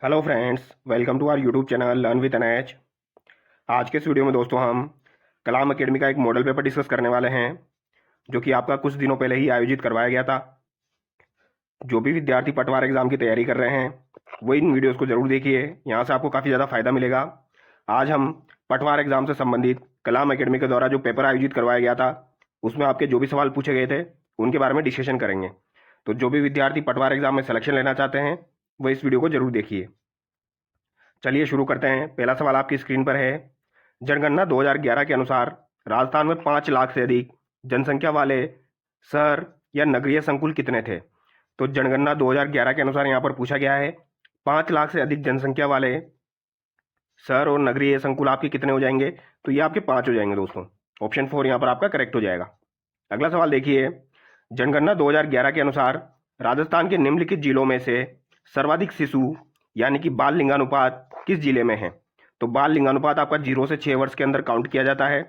Hello friends, welcome to our YouTube channel learn with NH. आज के इस video में दोस्तों हम कलाम एकेडमी का एक मॉडल पेपर डिस्कस करने वाले हैं, जो कि आपका कुछ दिनों पहले ही आयोजित करवाया गया था। जो भी विद्यार्थी पटवार एग्जाम की तैयारी कर रहे हैं वो इन वीडियोस को जरूर देखिए, यहाँ से आपको काफ़ी ज़्यादा फायदा मिलेगा। आज हम पटवार एग्जाम से संबंधित कलाम एकेडमी के द्वारा जो पेपर आयोजित करवाया गया था उसमें आपके जो भी सवाल पूछे गए थे उनके बारे में डिस्कशन करेंगे। तो जो भी विद्यार्थी पटवार एग्जाम में सिलेक्शन लेना चाहते हैं वो इस वीडियो को जरूर देखिए। चलिए शुरू करते हैं। पहला सवाल आपकी स्क्रीन पर है। जनगणना 2011 के अनुसार राजस्थान में 5 लाख से अधिक जनसंख्या वाले शहर या नगरीय संकुल कितने थे? तो जनगणना 2011 के अनुसार यहाँ पर पूछा गया है 5 लाख से अधिक जनसंख्या वाले शहर और नगरीय संकुल आपके कितने हो जाएंगे? तो ये आपके 5 हो जाएंगे दोस्तों। ऑप्शन 4 यहाँ पर आपका करेक्ट हो जाएगा। अगला सवाल देखिए। जनगणना 2011 के अनुसार राजस्थान के निम्नलिखित जिलों में से सर्वाधिक शिशु यानी कि बाल लिंगानुपात किस जिले में है? तो बाल लिंगानुपात आपका 0 से 6 वर्ष के अंदर काउंट किया जाता है।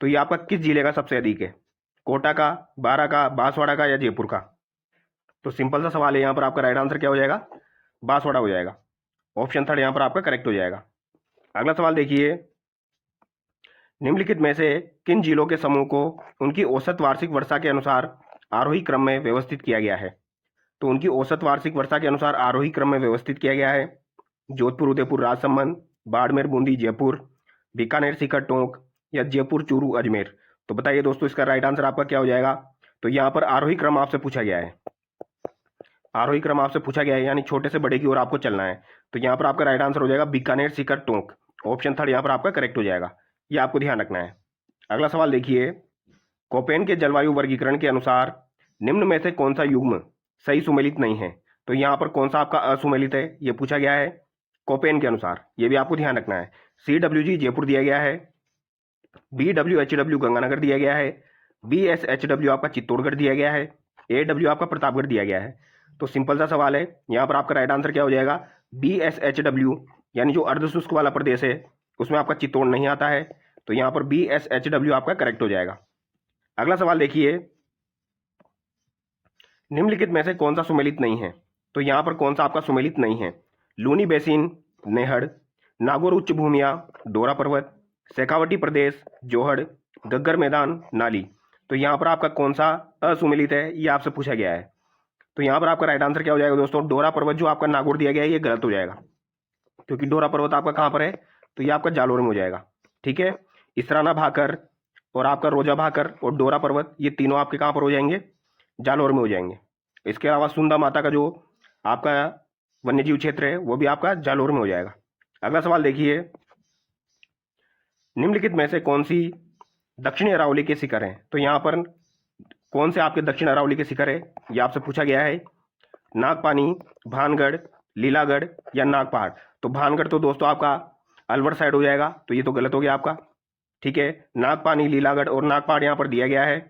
तो ये आपका किस जिले का सबसे अधिक है? कोटा का, बारा का, बांसवाड़ा का या जयपुर का? तो सिंपल सा सवाल है, यहाँ पर आपका राइट आंसर क्या हो जाएगा? बांसवाड़ा हो जाएगा। ऑप्शन 3 यहाँ पर आपका करेक्ट हो जाएगा। अगला सवाल देखिए। निम्नलिखित में से किन जिलों के समूह को उनकी औसत वार्षिक वर्षा के अनुसार आरोही क्रम में व्यवस्थित किया गया है? तो उनकी औसत वार्षिक वर्षा के अनुसार आरोही क्रम में व्यवस्थित किया गया है। जोधपुर, उदयपुर, राजसमंद, बाड़मेर, बूंदी, जयपुर, बीकानेर, सीकर, टोंक या जयपुर, चूरू, अजमेर? तो बताइए दोस्तों, इसका राइट आंसर आपका क्या हो जाएगा? तो यहाँ पर आरोही क्रम आपसे पूछा गया है। आरोही क्रम आपसे पूछा गया है, यानी छोटे से बड़े की ओर आपको चलना है। तो यहाँ पर आपका राइट आंसर हो जाएगा बीकानेर, सीकर, टोंक। ऑप्शन 3 यहाँ पर आपका करेक्ट हो जाएगा। ये आपको ध्यान रखना है। अगला सवाल देखिए। कोपेन के जलवायु वर्गीकरण के अनुसार निम्न में से कौन सा युग्म सही सुमेलित नहीं है? तो यहाँ पर कौन सा आपका असुमेलित है ये पूछा गया है कोपेन के अनुसार। ये भी आपको ध्यान रखना है। CWG जयपुर दिया गया है, BWHW गंगानगर दिया गया है, BSHW आपका चित्तौड़गढ़ दिया गया है, AW आपका प्रतापगढ़ दिया गया है। तो सिंपल सा सवाल है, यहाँ पर आपका राइट आंसर क्या हो जाएगा? BSHW, यानी जो अर्धशुष्क वाला प्रदेश है उसमें आपका चित्तौड़ नहीं आता है। तो यहाँ पर BSHW आपका करेक्ट हो जाएगा। अगला सवाल देखिए। निम्नलिखित में से कौन सा सुमेलित नहीं है? तो यहाँ पर कौन सा आपका सुमेलित नहीं है? लूनी बेसिन, नेहड़, नागौर उच्च भूमिया, डोरा पर्वत, शेखावटी प्रदेश, जोहड़, गग्गर मैदान, नाली? तो यहाँ पर आपका कौन सा असुमेलित है ये आपसे पूछा गया है। तो यहाँ पर आपका राइट आंसर क्या हो जाएगा दोस्तों? डोरा पर्वत जो आपका नागौर दिया गया है ये गलत हो जाएगा, क्योंकि डोरा पर्वत आपका कहाँ पर है? तो ये आपका जालोर में हो जाएगा। ठीक है। इसराना भाकर और आपका रोजा भाकर और डोरा पर्वत ये तीनों आपके कहाँ पर हो जाएंगे? जालोर में हो जाएंगे। इसके अलावा सुंदा माता का जो आपका वन्य जीव क्षेत्र है वो भी आपका जालोर में हो जाएगा। अगला सवाल देखिए। निम्नलिखित में से कौन सी दक्षिणी अरावली के शिखर हैं? तो यहाँ पर कौन से आपके दक्षिण अरावली के शिखर है ये आपसे पूछा गया है। नागपानी, भानगढ़, लीलागढ़ या नागपहाड़? तो भानगढ़ तो दोस्तों आपका अलवर साइड हो जाएगा, तो ये तो गलत हो गया आपका। ठीक है। नागपानी, लीलागढ़ और नागपहाड़ यहाँ पर दिया गया है।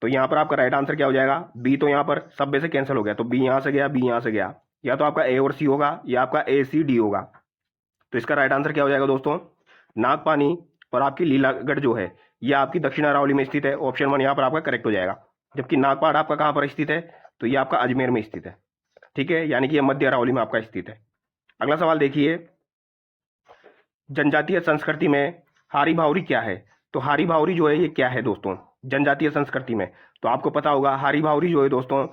तो यहाँ पर आपका राइट आंसर क्या हो जाएगा? बी। तो यहाँ पर सब में से कैंसिल हो गया, तो बी यहाँ से गया, बी यहाँ से गया। या तो आपका ए और सी होगा या आपका ACD होगा। तो इसका राइट आंसर क्या हो जाएगा दोस्तों? नागपानी और आपकी लीलागढ़ जो है ये आपकी दक्षिण अरावली में स्थित है। ऑप्शन 1 यहाँ पर आपका करेक्ट हो जाएगा। जबकि नागपहाड़ आपका कहाँ पर स्थित है? तो ये आपका अजमेर में स्थित है। ठीक है, यानी कि ये मध्य अरावली में आपका स्थित है। अगला सवाल देखिए। जनजातीय संस्कृति में हारी भावरी क्या है? तो हारी भावरी जो है ये क्या है दोस्तों जनजातीय संस्कृति में? तो आपको पता होगा हारी भावरी जो है दोस्तों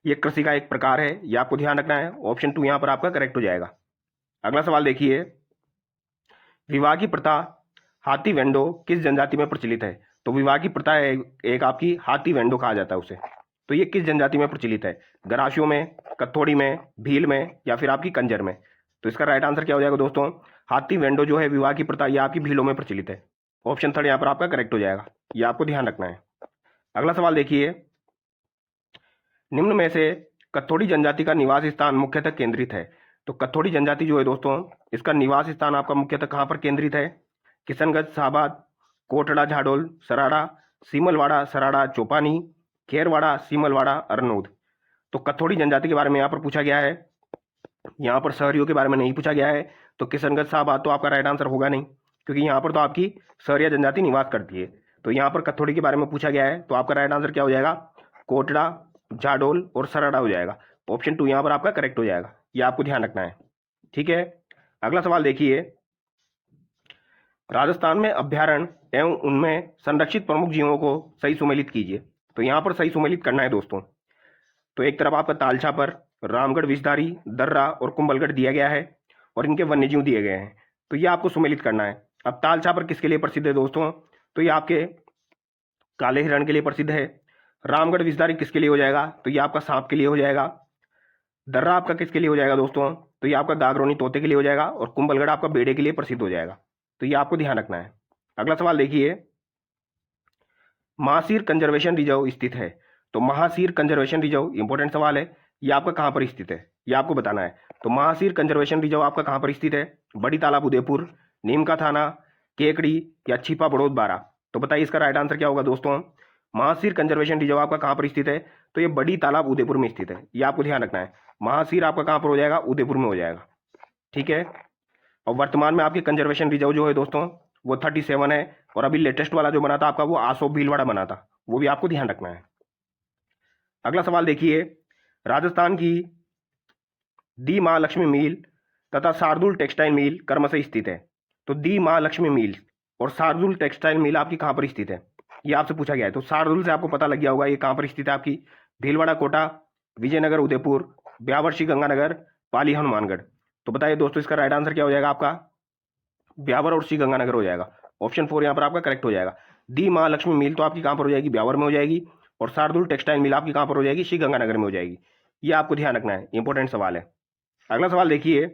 ये कृषि का एक प्रकार है, ये आपको ध्यान रखना है। ऑप्शन 2 यहाँ पर आपका करेक्ट हो जाएगा। अगला सवाल देखिए। विवाह की प्रथा हाथी वेंडो किस जनजाति में प्रचलित है? तो विवाह की प्रथा है एक आपकी हाथी वेंडो कहा जाता है उसे। तो ये किस जनजाति में प्रचलित है? गरासियों में, कत्थोड़ी में, भील में या फिर आपकी कंजर में? तो इसका राइट आंसर क्या हो जाएगा दोस्तों? हाथी वेंडो जो है विवाह की प्रथा ये आपकी भीलों में प्रचलित है। ऑप्शन 3 यहाँ पर आपका करेक्ट हो जाएगा। ये आपको ध्यान रखना है। अगला सवाल देखिए। निम्न में से कत्थोड़ी जनजाति का निवास स्थान मुख्यतः केंद्रित है? तो कत्थोड़ी जनजाति जो है दोस्तों इसका निवास स्थान आपका मुख्यतः कहाँ पर केंद्रित है? किशनगंज, शाहबाद, कोटड़ा, झाडोल, सराड़ा, सीमलवाड़ा, सराड़ा, चौपानी, खेरवाड़ा, सीमलवाड़ा, अरनोद? तो कत्थोड़ी जनजाति के बारे में यहाँ पर पूछा गया है। यहाँ पर शहरियों के बारे में नहीं पूछा गया है। तो किशनगंज, शाहबाद तो आपका राइट आंसर होगा नहीं, क्योंकि यहाँ पर तो आपकी शहरिया जनजाति निवास करती है। तो यहाँ पर कत्थोड़ी के बारे में पूछा गया है, तो आपका राइट आंसर क्या हो जाएगा? कोटड़ा, झाडोल और सराड़ा हो जाएगा। ऑप्शन 2 यहाँ पर आपका करेक्ट हो जाएगा। ये आपको ध्यान रखना है। ठीक है। अगला सवाल देखिए, राजस्थान में अभ्यारण्य एवं उनमें संरक्षित प्रमुख जीवों को सही सुमेलित कीजिए। तो यहाँ पर सही सुमेलित करना है दोस्तों। तो एक तरफ आपका तालछापर, रामगढ़, विषधारी, दर्रा और कुंभलगढ़ दिया गया है और इनके वन्यजीव दिए गए हैं। तो ये आपको सुमेलित करना है। अब तालछापर किसके लिए प्रसिद्ध है दोस्तों? तो ये आपके काले हिरण के लिए प्रसिद्ध है। रामगढ़ विषधारी किसके लिए हो जाएगा? तो ये आपका सांप के लिए हो जाएगा। दर्रा आपका किसके लिए हो जाएगा दोस्तों? तो ये आपका गागरोनी तोते के लिए हो जाएगा। और कुंभलगढ़ आपका बेड़े के लिए प्रसिद्ध हो जाएगा। तो ये आपको ध्यान रखना है। अगला सवाल देखिए, महासीर कंजर्वेशन रिजर्व स्थित है। तो महासीर कंजर्वेशन रिजर्व इंपॉर्टेंट सवाल है। ये आपका कहां पर स्थित है, ये आपको बताना है। तो महासीर कंजर्वेशन रिजर्व आपका कहां पर स्थित है? बड़ी तालाब उदयपुर, नीमका थाना, केकड़ी या छिपा बड़ौद बारा। तो बताइए इसका राइट आंसर क्या होगा दोस्तों? महासीर कंजर्वेशन रिजर्व आपका कहां पर स्थित है? तो ये बड़ी तालाब उदयपुर में स्थित है। ये आपको ध्यान रखना है। महासीर आपका कहां पर हो जाएगा? उदयपुर में हो जाएगा। ठीक है। और वर्तमान में आपके कंजर्वेशन रिजर्व जो है दोस्तों वो 37 है। और अभी लेटेस्ट वाला जो बना था आपका वो आसोप भीलवाड़ा बना था, वो भी आपको ध्यान रखना है। अगला सवाल देखिए, राजस्थान की दी महालक्ष्मी मिल तथा शार्दुल टेक्सटाइल मिल कर्म से स्थित है। तो दी महालक्ष्मी मिल और शार्दुल टेक्सटाइल मिल आपकी कहां पर स्थित है, ये आपसे पूछा गया है। तो शार्दुल से आपको पता लग गया होगा ये कहां पर स्थित है आपकी। भीलवाड़ा कोटा, विजयनगर उदयपुर, ब्यावर श्री गंगानगर, पाली हनुमानगढ़। तो बताइए दोस्तों इसका राइट आंसर क्या हो जाएगा आपका? ब्यावर और श्री गंगानगर हो जाएगा। ऑप्शन 4 यहाँ पर आपका करेक्ट हो जाएगा। दी महालक्ष्मी मिल तो आपकी कहां पर हो जाएगी? ब्यावर में हो जाएगी। और शार्दुल टेक्सटाइल मिल आपकी कहां पर हो जाएगी? श्री गंगानगर में हो जाएगी। ये आपको ध्यान रखना है, इंपॉर्टेंट सवाल है। अगला सवाल देखिए,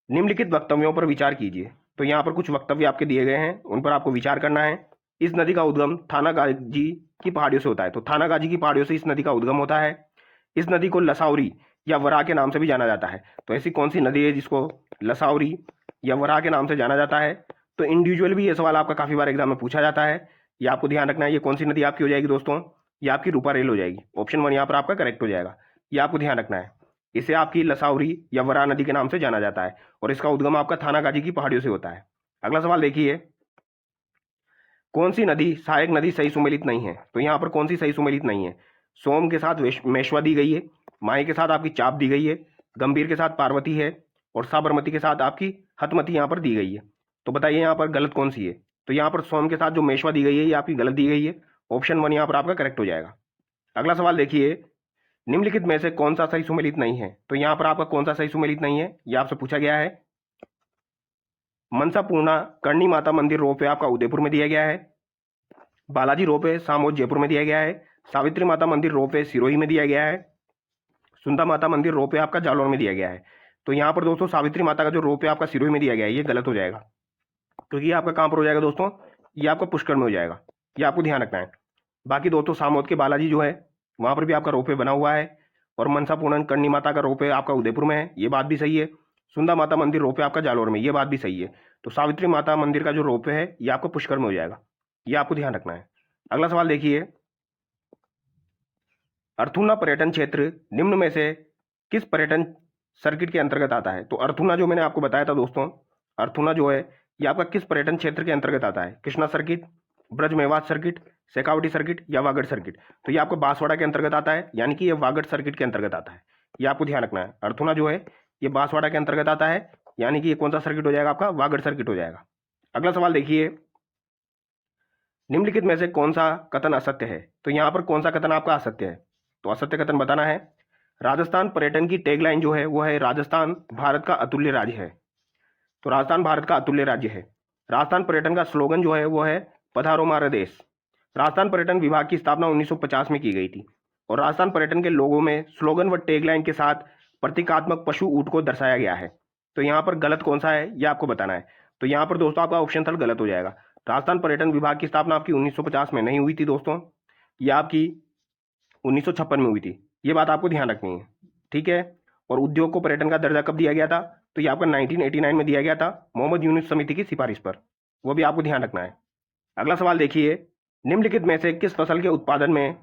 निम्नलिखित वक्तव्यों पर विचार कीजिए। तो यहाँ पर कुछ वक्तव्य आपके दिए गए हैं, उन पर आपको विचार करना है। इस नदी का उद्गम थानागाजी की पहाड़ियों से होता है। तो थानागाजी की पहाड़ियों से इस नदी का उद्गम होता है। इस नदी को लसावरी या वराह के नाम से भी जाना जाता है। तो ऐसी कौन सी नदी है जिसको लसावरी या वराह के नाम से जाना जाता है? तो इंडिविजुअल भी ये सवाल आपका काफी बार एग्जाम में पूछा जाता है। ये आपको ध्यान रखना है। ये कौन सी नदी आपकी हो जाएगी दोस्तों? ये आपकी रूपारेल हो जाएगी। ऑप्शन 1 यहाँ पर आपका करेक्ट हो जाएगा। ये आपको ध्यान रखना है। इसे आपकी लसावरी या वराह नदी के नाम से जाना जाता है और इसका उद्गम आपका थानागाजी की पहाड़ियों से होता है। अगला सवाल देखिए, कौन सी नदी सहायक नदी सही सुमेलित नहीं है? तो यहाँ पर कौन सी सही सुमेलित नहीं है? सोम के साथ मेश्वा दी गई है, माही के साथ आपकी चाप दी गई है, गंभीर के साथ पार्वती है और साबरमती के साथ आपकी हतमती यहाँ पर दी गई है। तो बताइए यहाँ पर गलत कौन सी है? तो यहाँ पर सोम के साथ जो मेश्वा दी गई है ये आपकी गलत दी गई है। ऑप्शन 1 यहाँ पर आपका करेक्ट हो जाएगा। अगला सवाल देखिए, निम्नलिखित में से कौन सा सही सुमेलित नहीं है? तो यहाँ पर आपका कौन सा सही सुमेलित नहीं है ये आपसे पूछा गया है। मनसा पूर्णा करणी माता मंदिर रोप आपका उदयपुर में दिया गया है। बालाजी रोप सामोद जयपुर में दिया गया है। सावित्री माता मंदिर रोप सिरोही में दिया गया है। सुंदा माता मंदिर रोप आपका जालौर में दिया गया है। तो यहाँ पर दोस्तों सावित्री माता का जो रोप आपका सिरोही में दिया गया है ये गलत हो जाएगा, क्योंकि ये आपका कहाँ पर हो जाएगा दोस्तों? ये आपका पुष्कर में हो जाएगा। ये आपको ध्यान रखना है। बाकी दोस्तों सामोद के बालाजी जो है वहां पर भी आपका रोपवे बना हुआ है और मनसा पूर्णन करणी माता का रोपवे आपका उदयपुर में है, ये बात भी सही है। सुंदा माता मंदिर रोपवे आपका जालौर में, ये बात भी सही है। तो सावित्री माता मंदिर का जो रोपवे है ये आपको पुष्कर में हो जाएगा। ये आपको ध्यान रखना है। अगला सवाल देखिए, अर्थुना पर्यटन क्षेत्र निम्न में से किस पर्यटन सर्किट के अंतर्गत आता है? तो अर्थुना जो मैंने आपको बताया था दोस्तों, अर्थुना जो है ये आपका किस पर्यटन क्षेत्र के अंतर्गत आता है? Krishna circuit, Braj Mewat circuit, Shekhawati circuit या वागड़ सर्किट? तो ये आपको बांसवाड़ा के अंतर्गत आता है, यानी कि ये वागड़ सर्किट के अंतर्गत आता है। ये आपको ध्यान रखना है। अर्थुना जो है ये बांसवाड़ा के अंतर्गत आता है, यानी कि ये कौन सा सर्किट हो जाएगा आपका? वागड़ सर्किट हो जाएगा। अगला सवाल देखिए, निम्नलिखित में से कौन सा कथन असत्य है? तो यहाँ पर कौन सा कथन आपका असत्य है? तो असत्य कथन बताना है। राजस्थान पर्यटन की टैगलाइन जो है वो है राजस्थान भारत का अतुल्य राज्य है। तो राजस्थान भारत का अतुल्य राज्य है। राजस्थान पर्यटन का स्लोगन जो है वो है पधारो मारा देश। राजस्थान पर्यटन विभाग की स्थापना 1950 में की गई थी और राजस्थान पर्यटन के लोगों में स्लोगन व टैगलाइन के साथ प्रतीकात्मक पशु ऊंट को दर्शाया गया है। तो यहाँ पर गलत कौन सा है ये आपको बताना है। तो यहाँ पर दोस्तों आपका ऑप्शन थर्ड गलत हो जाएगा। राजस्थान पर्यटन विभाग की स्थापना आपकी 1950 में नहीं हुई थी दोस्तों, ये आपकी 1956 में हुई थी। ये बात आपको ध्यान रखनी है, ठीक है। और उद्योग को पर्यटन का दर्जा कब दिया गया था? तो ये आपका 1989 में दिया गया था मोहम्मद यूनुस समिति की सिफारिश पर, वो भी आपको ध्यान रखना है। अगला सवाल देखिए, निम्नलिखित में से किस फसल के उत्पादन में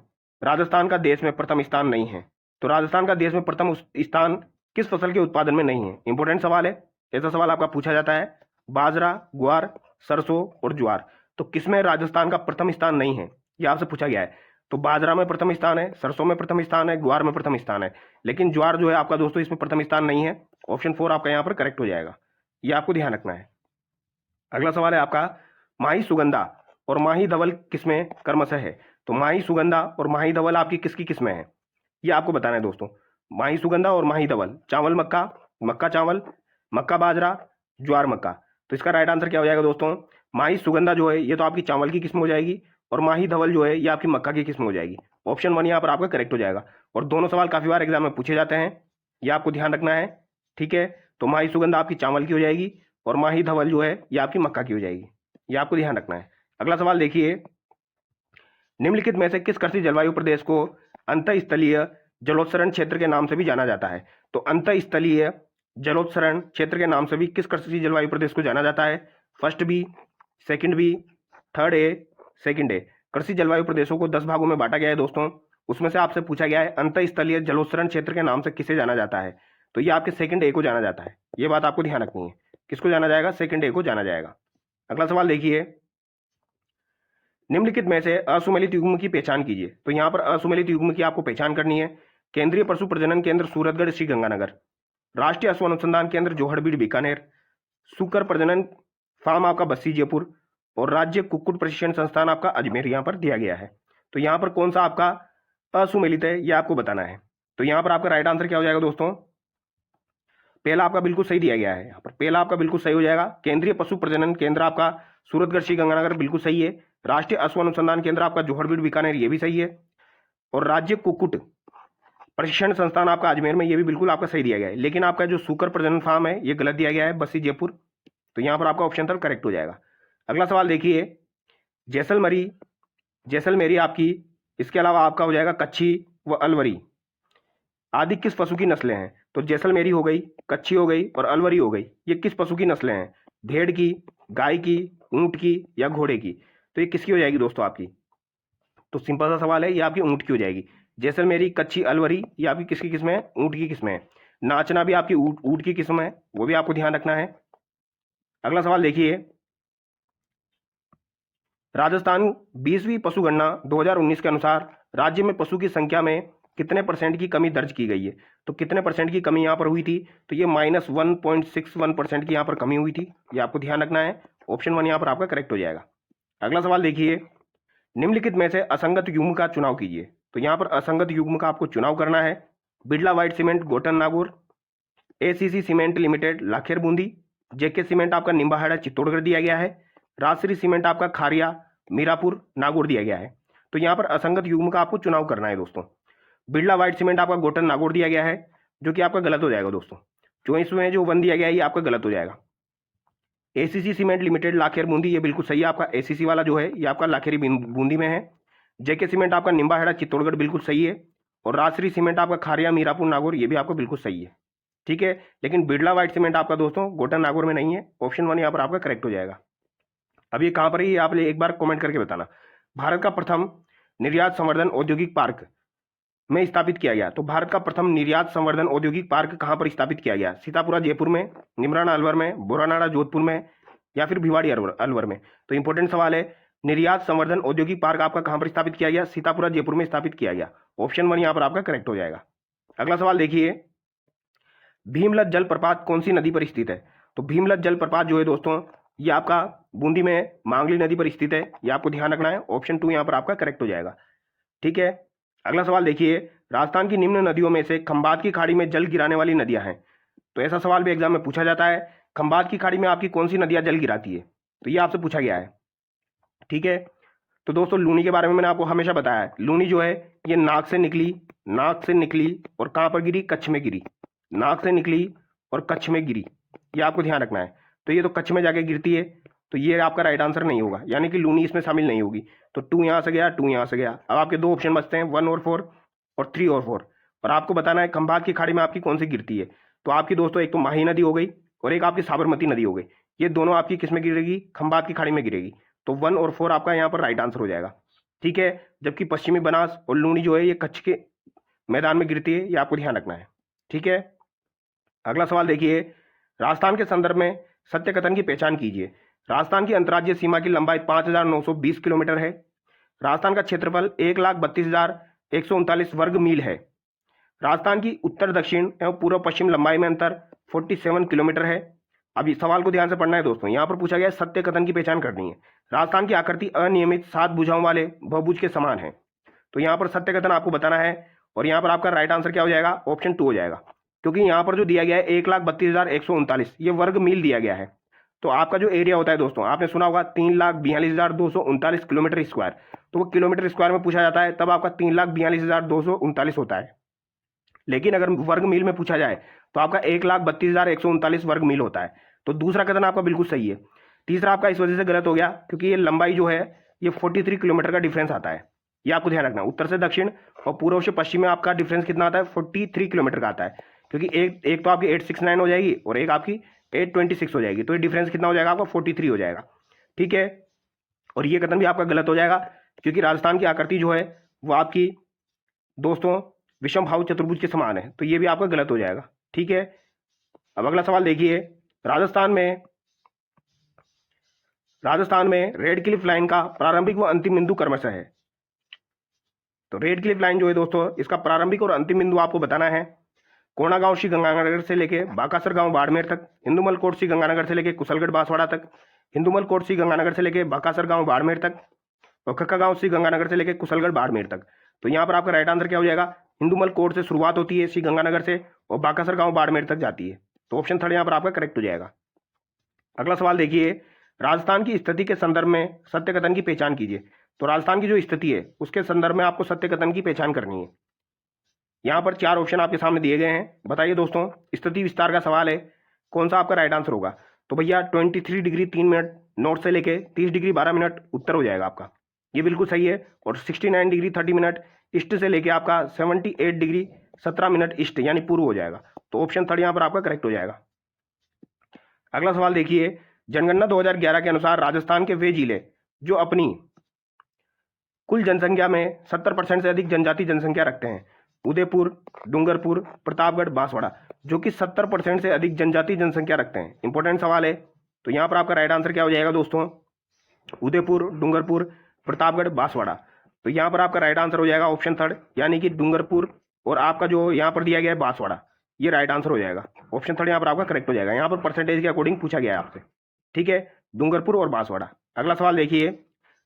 राजस्थान का देश में प्रथम स्थान नहीं है? तो राजस्थान का देश में प्रथम स्थान किस फसल के उत्पादन में नहीं है? इंपॉर्टेंट सवाल है, ऐसा सवाल आपका पूछा जाता है। बाजरा, ग्वार, सरसों और ज्वार, तो किसमें राजस्थान का प्रथम स्थान नहीं है ये आपसे पूछा गया है। तो बाजरा में प्रथम स्थान है, सरसों में प्रथम स्थान है, ग्वार में प्रथम स्थान है, लेकिन ज्वार जो है आपका दोस्तों इसमें प्रथम स्थान नहीं है। ऑप्शन 4 आपका यहाँ पर करेक्ट हो जाएगा, ये आपको ध्यान रखना है। अगला सवाल है आपका, माही सुगंधा और माही धवल किस्में क्रमशः है। तो माही सुगंधा और माही धवल आपकी किसकी किस्में हैं, ये आपको बताना है दोस्तों। माही सुगंधा और माही धवल, चावल मक्का, मक्का चावल, मक्का बाजरा, ज्वार मक्का। तो इसका राइट आंसर क्या हो जाएगा दोस्तों, माही सुगंधा जो है ये तो आपकी चावल की किस्म हो जाएगी, और माही धवल जो है ये आपकी मक्का की किस्म हो जाएगी। ऑप्शन 1 यहाँ पर आपका करेक्ट हो जाएगा। और दोनों सवाल काफी बार एग्जाम में पूछे जाते हैं, ये आपको ध्यान रखना है, ठीक है। तो माही सुगंधा आपकी चावल की हो जाएगी, और माही धवल जो है ये आपकी मक्का की हो जाएगी, ये आपको ध्यान रखना है। अगला सवाल देखिए, निम्नलिखित में से किस कृषि जलवायु प्रदेश को अंतःस्थलीय जलोत्सरण क्षेत्र के नाम से भी जाना जाता है। तो अंतःस्थलीय जलोत्सरण क्षेत्र के नाम से भी किस कृषि जलवायु प्रदेश को जाना जाता है, first B, second B, third A, second A. कृषि जलवायु प्रदेशों को 10 भागों में बांटा गया है दोस्तों, उसमें से आपसे पूछा गया है अंतःस्थलीय जलोत्सरण क्षेत्र के नाम से किसे जाना जाता है। तो ये आपके सेकंड ए को जाना जाता है, ये बात आपको ध्यान रखनी है, किसको जाना जाएगा, सेकंड ए को जाना जाएगा। अगला सवाल देखिए, निम्नलिखित में से असुमेलित युग्म की पहचान कीजिए। तो यहाँ पर असुमेलित युग्म की आपको पहचान करनी है। केंद्रीय पशु प्रजनन केंद्र सूरतगढ़ श्री गंगानगर, राष्ट्रीय अश्व अनुसंधान केंद्र जोहड़बीड़ बीकानेर, सुकर प्रजनन फार्म आपका बस्सी जयपुर, और राज्य कुक्कुट प्रशिक्षण संस्थान आपका अजमेर यहाँ पर दिया गया है। तो यहाँ पर कौन सा आपका असुमेलित है ये आपको बताना है। तो यहाँ पर आपका राइट आंसर क्या हो जाएगा दोस्तों, पहला आपका बिल्कुल सही दिया गया है, यहाँ पर पहला आपका बिल्कुल सही हो जाएगा। केंद्रीय पशु प्रजनन केंद्र आपका सूरतगढ़ श्री गंगानगर बिल्कुल सही है। राष्ट्रीय अश्व अनुसंधान केंद्र आपका जोहड़बीड़ बीकानेर ये भी सही है, और राज्य कुक्कुट प्रशिक्षण संस्थान आपका अजमेर में ये भी बिल्कुल आपका सही दिया गया है। लेकिन आपका जो सुकर प्रजनन फार्म है ये गलत दिया गया है, बस्सी जयपुर। तो यहाँ पर आपका ऑप्शन थर्ड करेक्ट हो जाएगा। अगला सवाल देखिए, जैसलमेरी आपकी, इसके अलावा आपका हो जाएगा कच्छी व अलवरी आदि किस पशु की नस्लें हैं। तो जैसलमेरी हो गई, कच्छी हो गई और अलवरी हो गई, ये किस पशु की नस्लें हैं, भेड़ की, गाय की, ऊंट की या घोड़े की। तो ये किसकी हो जाएगी दोस्तों आपकी, तो सिंपल सा सवाल है, ये आपकी ऊंट की हो जाएगी। जैसलमेरी, कच्छी, अलवरी ये आपकी किसकी किस्म है, ऊंट की किस्म है। नाचना भी आपकी ऊंट की किस्म है, वो भी आपको ध्यान रखना है। अगला सवाल देखिए, राजस्थान 20वीं पशु गणना 2019 के अनुसार राज्य में पशु की संख्या में कितने % की कमी दर्ज की गई है। तो कितने % की कमी यहाँ पर हुई थी, तो ये -1.61% की यहाँ पर कमी हुई थी, ये आपको ध्यान रखना है। ऑप्शन 1 यहाँ पर आपका करेक्ट हो जाएगा। अगला सवाल देखिए, निम्नलिखित में से असंगत युग्म का चुनाव कीजिए। तो यहाँ पर असंगत युग्म का आपको चुनाव करना है। Birla white cement Gotan Nagaur, ACC cement limited लाखेर बूंदी, JK सीमेंट आपका निम्बाहेड़ा चित्तौड़गढ़ दिया गया है, राजश्री सीमेंट आपका खारिया मीरापुर नागौर दिया गया है। तो यहाँ पर असंगत युग्म का आपको चुनाव करना है दोस्तों। बिरला व्हाइट सीमेंट आपका गोटन नागौर दिया गया है, जो कि आपका गलत हो जाएगा दोस्तों। 24 में जो 1 दिया गया है ये आपका गलत हो जाएगा। ACC सीमेंट लिमिटेड लाखेर बूंदी ये बिल्कुल सही है, आपका ACC वाला जो है ये आपका लाखेरी बूंदी में है। JK सीमेंट आपका निम्बाहेड़ा चित्तौड़गढ़ बिल्कुल सही है, और राजश्री सीमेंट आपका खारिया मीरापुर नागौर ये भी आपको बिल्कुल सही है, ठीक है। लेकिन बिरला व्हाइट सीमेंट आपका दोस्तों गोटन नागौर में नहीं है। ऑप्शन 1 यहाँ पर आपका करेक्ट हो जाएगा। अब ये कहाँ पर है आप एक बार कमेंट करके बताना। भारत का प्रथम निर्यात संवर्धन औद्योगिक पार्क में स्थापित किया गया। तो भारत का प्रथम निर्यात संवर्धन औद्योगिक पार्क कहाँ पर स्थापित किया गया, सीतापुरा जयपुर में, निमराना अलवर में, बोरानाड़ा जोधपुर में, या फिर भिवाड़ी अलवर में। तो इंपॉर्टेंट सवाल है, निर्यात संवर्धन औद्योगिक पार्क आपका कहाँ पर स्थापित किया गया, सीतापुरा जयपुर में स्थापित किया गया। ऑप्शन 1 यहाँ पर आपका करेक्ट हो जाएगा। अगला सवाल देखिए, भीमलत जलप्रपात कौन सी नदी पर स्थित है। तो भीमलत जलप्रपात जो है दोस्तों ये आपका बूंदी में मांगली नदी पर स्थित है, ये आपको ध्यान रखना है। ऑप्शन 2 यहाँ पर आपका करेक्ट हो जाएगा, ठीक है। अगला सवाल देखिए, राजस्थान की निम्न नदियों में से खंबात की खाड़ी में जल गिराने वाली नदियां हैं। तो ऐसा सवाल भी एग्जाम में पूछा जाता है, खंबात की खाड़ी में आपकी कौन सी नदियां जल गिराती है, तो ये आपसे पूछा गया है, ठीक है। तो दोस्तों लूनी के बारे में मैंने आपको हमेशा बताया है, लूनी जो है ये नाक से निकली और कहाँ पर गिरी, कच्छ में गिरी। नाक से निकली और कच्छ में गिरी, ये आपको ध्यान रखना है। तो ये तो कच्छ में जाके गिरती है, तो ये आपका राइट आंसर नहीं होगा, यानी कि लूनी इसमें शामिल नहीं होगी। तो 2 यहाँ से गया, 2 यहाँ से गया। अब आपके 2 ऑप्शन बचते हैं, 1 और 4 और 3 और 4, और आपको बताना है खंबात की खाड़ी में आपकी कौन सी गिरती है। तो आपकी दोस्तों एक तो माही नदी हो गई और एक आपकी साबरमती नदी हो गई, ये दोनों आपकी किस में गिरेगी, खंबात की खाड़ी में गिरेगी। तो 1 और 4 आपका यहाँ पर राइट आंसर हो जाएगा, ठीक है। जबकि पश्चिमी बनास और लूनी जो है ये कच्छ के मैदान में गिरती है, ये आपको ध्यान रखना है, ठीक है। अगला सवाल देखिए, राजस्थान के संदर्भ में सत्य कथन की पहचान कीजिए। राजस्थान की अंतर्राज्यीय सीमा की लंबाई 5,920 किलोमीटर है। राजस्थान का क्षेत्रफल 1,32,139 वर्ग मील है। राजस्थान की उत्तर दक्षिण एवं पूर्व पश्चिम लंबाई में अंतर 47 किलोमीटर है। अब इस सवाल को ध्यान से पढ़ना है दोस्तों। यहाँ पर पूछा गया है सत्य कथन की पहचान करनी है। राजस्थान की आकृति अनियमित 7 भुजाओं वाले बहुभुज के समान है। तो यहाँ पर सत्य कथन आपको बताना है और यहाँ पर आपका राइट आंसर क्या हो जाएगा, ऑप्शन 2 हो जाएगा। क्योंकि यहाँ पर जो दिया गया है 1,32,139 ये वर्ग मील दिया गया है। तो आपका जो एरिया होता है दोस्तों, आपने सुना होगा 3,42,239 किलोमीटर स्क्वायर। तो वो किलोमीटर स्क्वायर में पूछा जाता है तब आपका 3,42,239 होता है। लेकिन अगर वर्ग मील में पूछा जाए तो आपका 1,32,139 वर्ग मील होता है। तो दूसरा कथन आपका बिल्कुल सही है। तीसरा आपका इस वजह से गलत हो गया क्योंकि ये लंबाई जो है ये 43 किलोमीटर का डिफरेंस आता है। ये आपको ध्यान रखना। उत्तर से दक्षिण और पूर्व से पश्चिम में आपका डिफरेंस कितना आता है, 43 किलोमीटर का आता है। क्योंकि एक तो आपकी 869 हो जाएगी और एक आपकी 826 हो जाएगी। तो ये डिफरेंस कितना हो जाएगा आपका, 43 हो जाएगा। ठीक है। और ये कथन भी आपका गलत हो जाएगा क्योंकि राजस्थान की आकृति जो है वो आपकी दोस्तों विषम भाव चतुर्भुज के समान है। तो ये भी आपका गलत हो जाएगा। ठीक है। अब अगला सवाल देखिए। राजस्थान में रेड क्लिफ लाइन का प्रारंभिक व अंतिम बिंदु क्रमशः है। तो रेड क्लिफ लाइन जो है दोस्तों इसका प्रारंभिक और अंतिम बिंदु आपको बताना है। कोणागांव श्री गंगानगर से लेके बाकासर गांव बाड़मेर तक, हिंदुमल कोट श्री गंगानगर से लेके कुशलगढ़ बांसवाड़ा तक, हिंदुमल कोट श्री गंगानगर से लेके बाकासर गांव बाड़मेर तक और खक्का गांव श्री गंगानगर से लेके कुशलगढ़ बाड़मेर तक। तो यहाँ पर आपका राइट आंसर क्या हो जाएगा, हिंदुमल कोट से शुरुआत होती है श्री गंगानगर से और बाकासर गांव बाड़मेर तक जाती है। तो ऑप्शन 3 यहाँ पर आपका करेक्ट हो जाएगा। अगला सवाल देखिए। राजस्थान की स्थिति के संदर्भ में सत्य कथन की पहचान कीजिए। तो राजस्थान की जो स्थिति है उसके संदर्भ में आपको सत्य कथन की पहचान करनी है। यहाँ पर 4 ऑप्शन आपके सामने दिए गए हैं। बताइए दोस्तों, स्थिति विस्तार का सवाल है, कौन सा आपका राइट आंसर होगा। तो भैया 23 डिग्री 3 मिनट नॉर्थ से लेके 30 डिग्री 12 मिनट उत्तर हो जाएगा आपका। ये बिल्कुल सही है। और 69 डिग्री 30 मिनट ईस्ट से लेके आपका 78 डिग्री 17 मिनट ईस्ट यानी पूर्व हो जाएगा। तो ऑप्शन 3 यहाँ पर आपका करेक्ट हो जाएगा। अगला सवाल देखिए। जनगणना 2011 के अनुसार राजस्थान के वे जिले जो अपनी कुल जनसंख्या में 70% से अधिक जनजाति जनसंख्या रखते हैं, उदयपुर, डूंगरपुर, प्रतापगढ़, बांसवाड़ा, जो कि 70% से अधिक जनजाति जनसंख्या रखते हैं। इंपॉर्टेंट सवाल है। तो यहाँ पर आपका राइट आंसर क्या हो जाएगा दोस्तों, उदयपुर, डूंगरपुर, प्रतापगढ़, बांसवाड़ा। तो यहाँ पर आपका राइट आंसर हो जाएगा ऑप्शन 3 यानी कि डूंगरपुर और आपका जो यहाँ पर दिया गया है बांसवाड़ा, ये राइट आंसर हो जाएगा। ऑप्शन 3 यहाँ पर आपका करेक्ट हो जाएगा। यहाँ पर परसेंटेज के अकॉर्डिंग पूछा गया है आपसे। ठीक है, डूंगरपुर और बांसवाड़ा। अगला सवाल देखिए।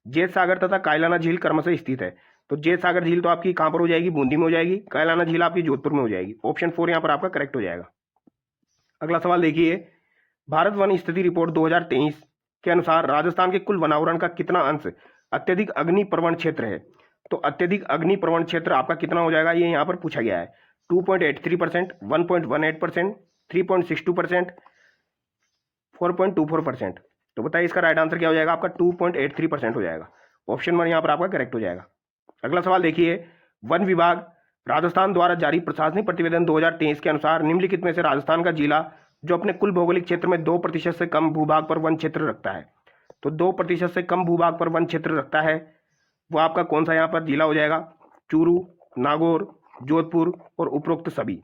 जेत सागर तथा कायलाना झील क्रमशः स्थित है। तो जेत सागर झील तो आपकी कहाँ पर हो जाएगी, बूंदी में हो जाएगी। कायलाना झील आपकी जोधपुर में हो जाएगी। ऑप्शन 4 यहाँ पर आपका करेक्ट हो जाएगा। अगला सवाल देखिए। भारत वन स्थिति रिपोर्ट 2023 के अनुसार राजस्थान के कुल वनावरण का कितना अंश अत्यधिक अग्नि प्रवण क्षेत्र है। तो अत्यधिक अग्नि प्रवण क्षेत्र आपका कितना हो जाएगा, ये यहाँ पर पूछा गया है। 2.83%, 1.18%, 3.62%, 4.24%। तो बताइए इसका राइट आंसर क्या हो जाएगा आपका, 2.83% हो जाएगा। ऑप्शन 1 यहाँ पर आपका करेक्ट हो जाएगा। अगला सवाल देखिए। वन विभाग राजस्थान द्वारा जारी प्रशासनिक प्रतिवेदन 2023 के अनुसार निम्नलिखित में से राजस्थान का जिला जो अपने कुल भौगोलिक क्षेत्र में 2% से कम भूभाग पर वन क्षेत्र रखता है। तो 2% से कम भूभाग पर वन क्षेत्र रखता है वो आपका कौन सा यहाँ पर जिला हो जाएगा, चूरू, नागौर, जोधपुर और उपरोक्त सभी।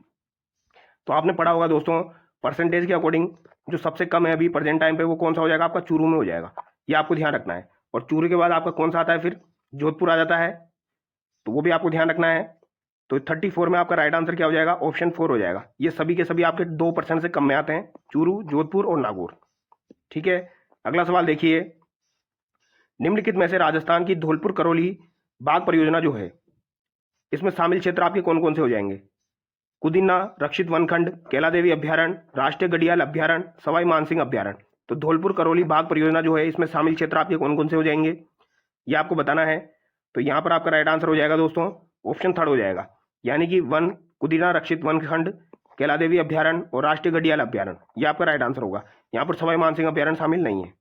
तो आपने पढ़ा होगा दोस्तों, परसेंटेज के अकॉर्डिंग जो सबसे कम है अभी प्रेजेंट टाइम पे वो कौन सा हो जाएगा आपका, चूरू में हो जाएगा। ये आपको ध्यान रखना है। और चूरू के बाद आपका कौन सा आता है, फिर जोधपुर आ जाता है। तो वो भी आपको ध्यान रखना है। तो 34 में आपका राइट आंसर क्या हो जाएगा, ऑप्शन 4 हो जाएगा। ये सभी के सभी आपके 2% से कम में आते हैं, चूरू, जोधपुर और नागौर। ठीक है। अगला सवाल देखिए। निम्नलिखित में से राजस्थान की धौलपुर करौली बाघ परियोजना जो है इसमें शामिल क्षेत्र आपके कौन कौन से हो जाएंगे, कुदिन्ना रक्षित वनखंड, कैलादेवी अभ्यारण्य, राष्ट्रीय घड़ियाल अभ्यारण्य, सवाई मानसिंह अभ्यारण्य। तो धौलपुर करौली बाघ परियोजना जो है इसमें शामिल क्षेत्र आपके कौन कौन से हो जाएंगे, ये आपको बताना है। तो यहाँ पर आपका राइट आंसर हो जाएगा दोस्तों ऑप्शन 3 हो जाएगा, यानी कि कुदिन्ना रक्षित वनखंड, कैलादेवी अभ्यारण्य और राष्ट्रीय घड़ियाल अभ्यारण्य, ये आपका राइट आंसर होगा। यहाँ पर सवाई मानसिंह अभ्यारण्य शामिल नहीं है।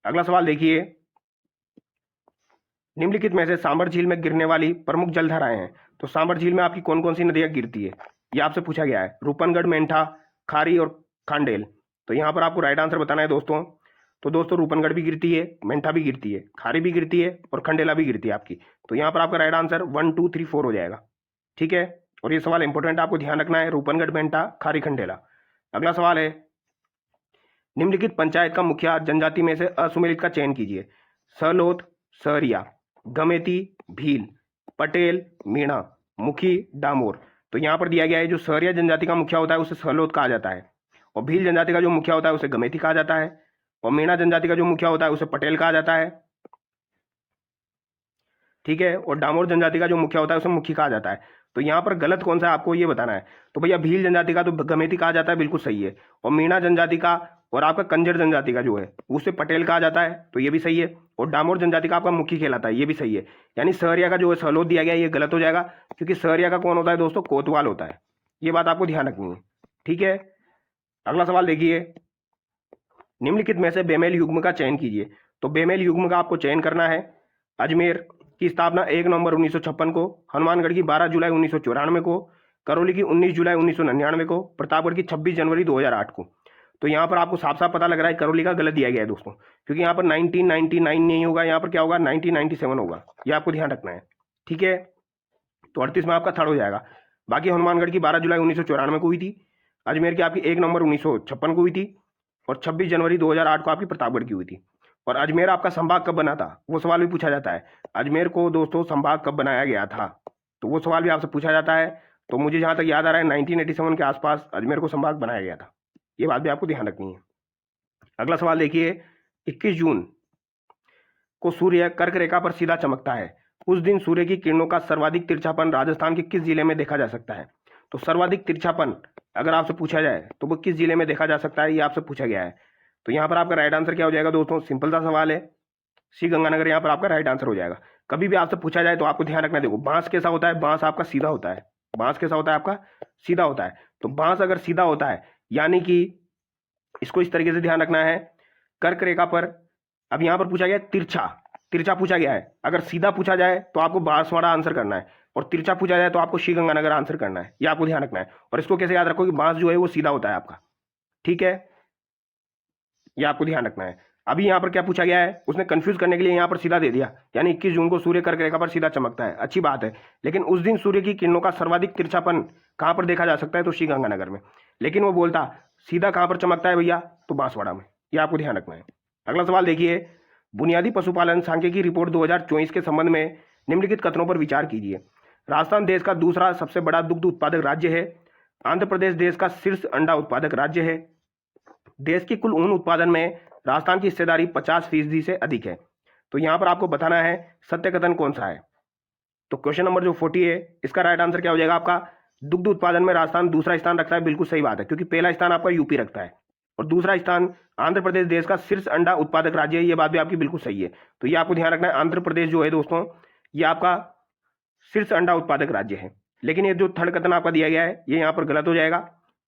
अगला सवाल देखिए। निम्नलिखित में से सांबर झील में गिरने वाली प्रमुख जलधाराएं हैं। तो सांबर झील में आपकी कौन कौन सी नदियां गिरती है, ये आपसे पूछा गया है। रूपनगढ़, मेंढा, खारी और खांडेल। तो यहाँ पर आपको राइट आंसर बताना है दोस्तों। तो दोस्तों रूपनगढ़ भी गिरती है, मेंढा भी गिरती है, खारी भी गिरती है और खंडेला भी गिरती है आपकी। तो यहाँ पर आपका राइट आंसर 1 2 3 4 हो जाएगा। ठीक है। और ये सवाल इंपॉर्टेंट आपको ध्यान रखना है, रूपनगढ़, मेंढा, खारी, खंडेला। अगला सवाल है। निम्नलिखित पंचायत का मुखिया जनजाति में से असुमेलित का चयन कीजिए। सलोत, सहरिया, गमेती, भील, पटेल, मीणा, मुखी, डामोर। तो यहाँ पर दिया गया है जो सहरिया जनजाति का मुखिया होता है उसे सलोत कहा जाता है और भील जनजाति का जो मुखिया होता है उसे गमेती कहा जाता है, और मीणा जनजाति का जो मुखिया होता है उसे पटेल कहा जाता है, ठीक है। और डामोर जनजाति का जो मुखिया होता है उसे मुखी कहा जाता है। तो यहाँ पर गलत कौन सा है आपको ये बताना है। तो भैया भील जनजाति का तो गमेती कहा जाता है, बिल्कुल सही है। और मीणा जनजाति का और आपका कंजर जनजाति का जो है उसे पटेल कहा जाता है, तो ये भी सही है। और डामोर जनजाति का आपका मुखी कहलाता है, ये भी सही है। यानी सहरिया का जो है सहलोद दिया गया है, ये गलत हो जाएगा, क्योंकि सहरिया का कौन होता है दोस्तों, कोतवाल होता है। ये बात आपको ध्यान रखनी है, ठीक है। अगला सवाल देखिए, निम्नलिखित में से बेमेल युग्म का चयन कीजिए। तो बेमेल युग्म का आपको चयन करना है। अजमेर की स्थापना 1 नवंबर 1956 को, हनुमानगढ़ की 12 जुलाई 1994 को, करौली की 19 जुलाई 1999 को, प्रतापगढ़ की 26 जनवरी 2008 को। तो यहाँ पर आपको साफ साफ पता लग रहा है करौली का गलत दिया गया है दोस्तों, क्योंकि यहाँ पर 1999 नहीं होगा, यहाँ पर क्या होगा 1997 होगा, ये आपको ध्यान रखना है, ठीक है। तो 38 में आपका थर्ड हो जाएगा। बाकी हनुमानगढ़ की 12 जुलाई 1994 को हुई थी, अजमेर की आपकी 1 नवंबर 1956 को हुई थी, और 26 जनवरी 2008 को आपकी प्रतापगढ़ की हुई थी। और अजमेर आपका संभाग कब बना था, वो सवाल भी पूछा जाता है। अजमेर को दोस्तों संभाग कब बनाया गया था, तो वो सवाल भी आपसे पूछा जाता है। तो मुझे जहां तक याद आ रहा है 1987 के आसपास अजमेर को संभाग बनाया गया था, ये बात भी आपको ध्यान रखनी है। अगला सवाल देखिए, 21 जून को सूर्य कर्क रेखा पर सीधा चमकता है, उस दिन सूर्य की किरणों का सर्वाधिक तिरछापन राजस्थान के किस जिले में देखा जा सकता है। तो सर्वाधिक तिरछापन अगर आपसे पूछा जाए तो वो किस जिले में देखा जा सकता है, ये आपसे पूछा गया है। तो यहाँ पर आपका राइट आंसर क्या हो जाएगा दोस्तों, सिंपल सा सवाल है, सी गंगानगर यहाँ पर आपका राइट आंसर हो जाएगा। कभी भी आपसे पूछा जाए तो आपको ध्यान रखना, देखो बांस कैसा होता है, बांस आपका सीधा होता है, बांस कैसा होता है आपका सीधा होता है। तो बांस अगर सीधा होता है यानी कि इसको इस तरीके से ध्यान रखना है, कर्क रेखा पर, अब यहाँ पर पूछा गया तिरछा, तिरछा पूछा गया है। अगर सीधा पूछा जाए तो आपको बांसवाड़ा आंसर करना है, और तिरछा पूछा जाए तो आपको श्री गंगानगर आंसर करना है, ये आपको ध्यान रखना है। और इसको कैसे याद रखो कि बांस जो है वो सीधा होता है आपका, ठीक है, ये आपको ध्यान रखना है। अभी यहाँ पर क्या पूछा गया है, उसने कंफ्यूज करने के लिए यहाँ पर सीधा दे दिया, यानी 21 जून को सूर्य कर्क रेखा पर सीधा चमकता है, अच्छी बात है। लेकिन उस दिन सूर्य की किरणों का सर्वाधिक तिरछापन कहाँ पर देखा जा सकता है, तो श्री गंगानगर में। लेकिन वो बोलता सीधा कहाँ पर चमकता है भैया, तो बांसवाड़ा में, ये आपको ध्यान रखना है। अगला सवाल देखिए, बुनियादी पशुपालन सांख्यिकी रिपोर्ट 2024 के संबंध में निम्नलिखित कथनों पर विचार कीजिए। राजस्थान देश का दूसरा सबसे बड़ा दुग्ध उत्पादक राज्य है, आंध्र प्रदेश देश का शीर्ष अंडा उत्पादक राज्य है, देश की कुल ऊन उत्पादन में राजस्थान की हिस्सेदारी 50% से अधिक है। तो यहाँ पर आपको बताना है सत्य कथन कौन सा है। तो क्वेश्चन नंबर जो 40 है, इसका राइट आंसर क्या हो जाएगा आपका, दुग्ध उत्पादन में राजस्थान दूसरा स्थान रखता है, बिल्कुल सही बात है, क्योंकि पहला स्थान आपका यूपी रखता है और दूसरा स्थान आंध्र प्रदेश देश का शीर्ष अंडा उत्पादक राज्य है, ये बात भी आपकी बिल्कुल सही है। तो ये आपको ध्यान रखना है, आंध्र प्रदेश जो है दोस्तों ये आपका शीर्ष अंडा उत्पादक राज्य है। लेकिन ये जो थर्ड कथन आपका दिया गया है ये यहाँ पर गलत हो जाएगा,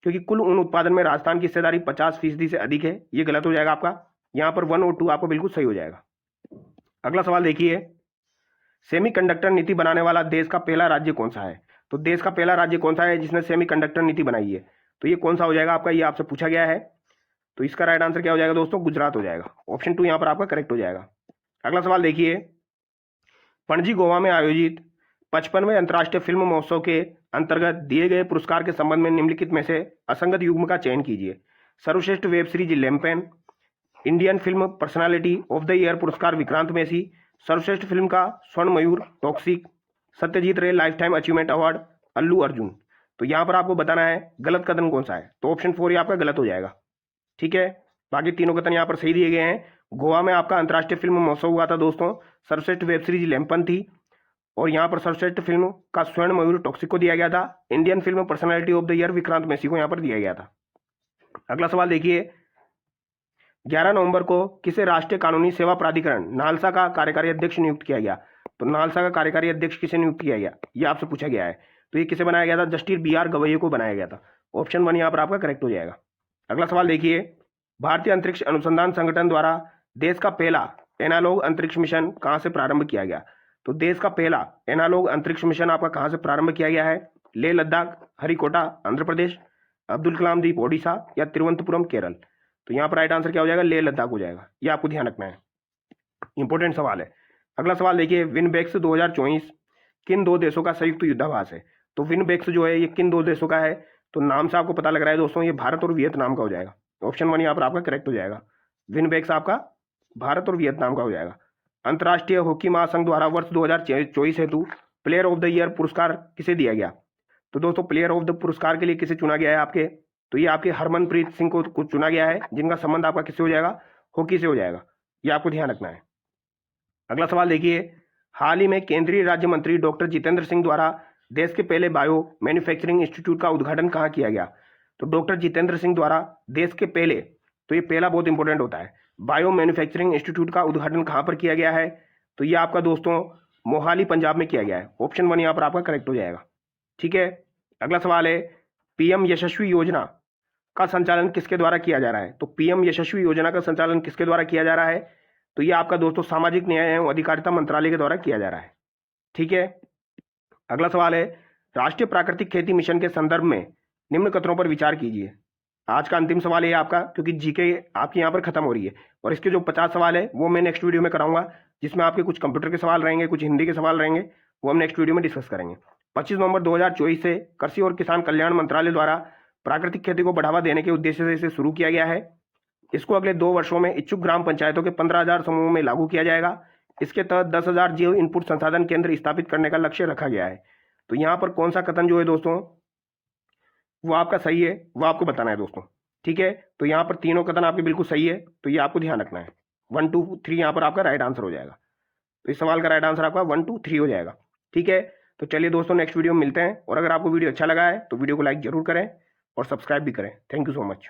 क्योंकि कुल ऊन उत्पादन में राजस्थान की हिस्सेदारी 50% से अधिक है, ये गलत हो जाएगा आपका। यहाँ पर 1 और 2 आपको बिल्कुल सही हो जाएगा। अगला सवाल देखिए, सेमीकंडक्टर नीति बनाने वाला देश का पहला राज्य कौन सा है। तो देश का पहला राज्य कौन सा है जिसने सेमीकंडक्टर नीति बनाई है, तो ये कौन सा हो जाएगा आपका, ये आपसे पूछा गया है। तो इसका राइट आंसर क्या हो जाएगा दोस्तों, गुजरात हो जाएगा, ऑप्शन 2 यहाँ पर आपका करेक्ट हो जाएगा। अगला सवाल देखिए, पणजी गोवा में आयोजित 55वें अंतर्राष्ट्रीय फिल्म महोत्सव के अंतर्गत दिए गए पुरस्कार के संबंध में निम्नलिखित में से असंगत युग्म का चयन कीजिए। सर्वश्रेष्ठ web series Lampan, Indian film personality of the year पुरस्कार विक्रांत मैसी, सर्वश्रेष्ठ फिल्म का स्वर्ण मयूर टॉक्सिक, सत्यजीत रे life time achievement award Allu Arjun. तो यहाँ पर आपको बताना है गलत कथन कौन सा है, तो ऑप्शन 4 आपका गलत हो जाएगा, ठीक है। बाकी तीनों कथन यहाँ पर सही दिए गए हैं। गोवा में आपका अंतर्राष्ट्रीय फिल्म महोत्सव हुआ था दोस्तों, सर्वश्रेष्ठ वेब सीरीज लैम्पन थी, और यहाँ पर सर्वश्रेष्ठ फिल्म का स्वर्ण मयूर टॉक्सिक को दिया गया था। Indian film personality of the year Vikrant Massey को यहाँ पर दिया गया था। अगला सवाल देखिए, 11 नवंबर को किसे राष्ट्रीय कानूनी सेवा प्राधिकरण नालसा का कार्यकारी अध्यक्ष नियुक्त किया गया। तो नालसा का कार्यकारी अध्यक्ष किसे नियुक्त किया गया, ये आपसे पूछा गया है। तो ये किसे बनाया गया था, जस्टिस BR गवैये को बनाया गया था, ऑप्शन 1 यहाँ पर आपका करेक्ट हो जाएगा। अगला सवाल देखिए, भारतीय अंतरिक्ष अनुसंधान संगठन द्वारा देश का पहला एनालॉग अंतरिक्ष मिशन कहाँ से प्रारंभ किया गया। तो देश का पहला एनालॉग अंतरिक्ष मिशन आपका कहाँ से प्रारंभ किया गया है, लेह लद्दाख, हरिकोटा आंध्र प्रदेश, अब्दुल कलाम द्वीप ओडिशा या तिरुवनंतपुरम केरल। तो यहाँ पर राइट आंसर क्या हो जाएगा, लेह लद्दाख हो जाएगा, ये आपको ध्यान रखना है, इंपॉर्टेंट सवाल है। अगला सवाल देखिए, विनबेक्स 2024 किन 2 देशों का संयुक्त युद्धाभ्यास है। तो विनबेक्स जो है ये किन 2 देशों का है, तो नाम से आपको पता लग रहा है दोस्तों ये भारत और वियतनाम का हो जाएगा, ऑप्शन 1 यहाँ पर आपका करेक्ट हो जाएगा। विनबेक्स आपका भारत और वियतनाम का हो जाएगा। अंतर्राष्ट्रीय हॉकी महासंघ द्वारा वर्ष 2024 हेतु प्लेयर ऑफ द ईयर पुरस्कार किसे दिया गया। तो दोस्तों प्लेयर ऑफ द पुरस्कार के लिए किसे चुना गया है आपके, तो ये आपके हरमनप्रीत सिंह को चुना गया है, जिनका संबंध आपका किससे हो जाएगा, हॉकी से हो जाएगा। ये आपको ध्यान रखना है। अगला सवाल देखिए, हाल ही में केंद्रीय राज्य मंत्री डॉक्टर जितेंद्र सिंह द्वारा देश के पहले बायो मैन्युफैक्चरिंग इंस्टीट्यूट का उद्घाटन कहाँ किया गया। तो डॉक्टर जितेंद्र सिंह द्वारा देश के पहले, तो ये पहला बहुत इंपॉर्टेंट होता है, बायो मैन्युफैक्चरिंग इंस्टीट्यूट का उद्घाटन कहाँ पर किया गया है। तो ये आपका दोस्तों मोहाली पंजाब में किया गया है। ऑप्शन 1 यहाँ पर आपका करेक्ट हो जाएगा। ठीक है, अगला सवाल है, पीएम यशस्वी योजना का संचालन किसके द्वारा किया जा रहा है। तो पीएम यशस्वी योजना का संचालन किसके द्वारा किया जा रहा है। तो ये आपका दोस्तों सामाजिक न्याय एवं अधिकारिता मंत्रालय के द्वारा किया जा रहा है। ठीक है, अगला सवाल है, राष्ट्रीय प्राकृतिक खेती मिशन के संदर्भ में निम्न कथनों पर विचार कीजिए। आज का अंतिम सवाल है आपका, क्योंकि जीके आपकी यहाँ पर खत्म हो रही है, और इसके जो 50 सवाल है वो मैं नेक्स्ट वीडियो में कराऊंगा, जिसमें आपके कुछ कंप्यूटर के सवाल रहेंगे, कुछ हिंदी के सवाल रहेंगे, वो हम नेक्स्ट वीडियो में डिस्कस करेंगे। 25 नवंबर 2024 से कृषि और किसान कल्याण मंत्रालय द्वारा प्राकृतिक खेती को बढ़ावा देने के उद्देश्य से इसे शुरू किया गया है। इसको अगले 2 वर्षों में इच्छुक ग्राम पंचायतों के 15,000 समूहों में लागू किया जाएगा। इसके तहत 10,000 जैव इनपुट संसाधन केंद्र स्थापित करने का लक्ष्य रखा गया है। तो यहाँ पर कौन सा कथन जो है दोस्तों वो आपका सही है, वो आपको बताना है दोस्तों। ठीक है, तो यहाँ पर तीनों कथन आपके बिल्कुल सही है, तो ये आपको ध्यान रखना है। 1, 2, 3 यहाँ पर आपका राइट आंसर हो जाएगा। तो इस सवाल का राइट आंसर आपका 1, 2, 3 हो जाएगा। ठीक है, तो चलिए दोस्तों नेक्स्ट वीडियो में मिलते हैं, और अगर आपको वीडियो अच्छा लगा है तो वीडियो को लाइक जरूर करें और सब्सक्राइब भी करें। Thank you so much.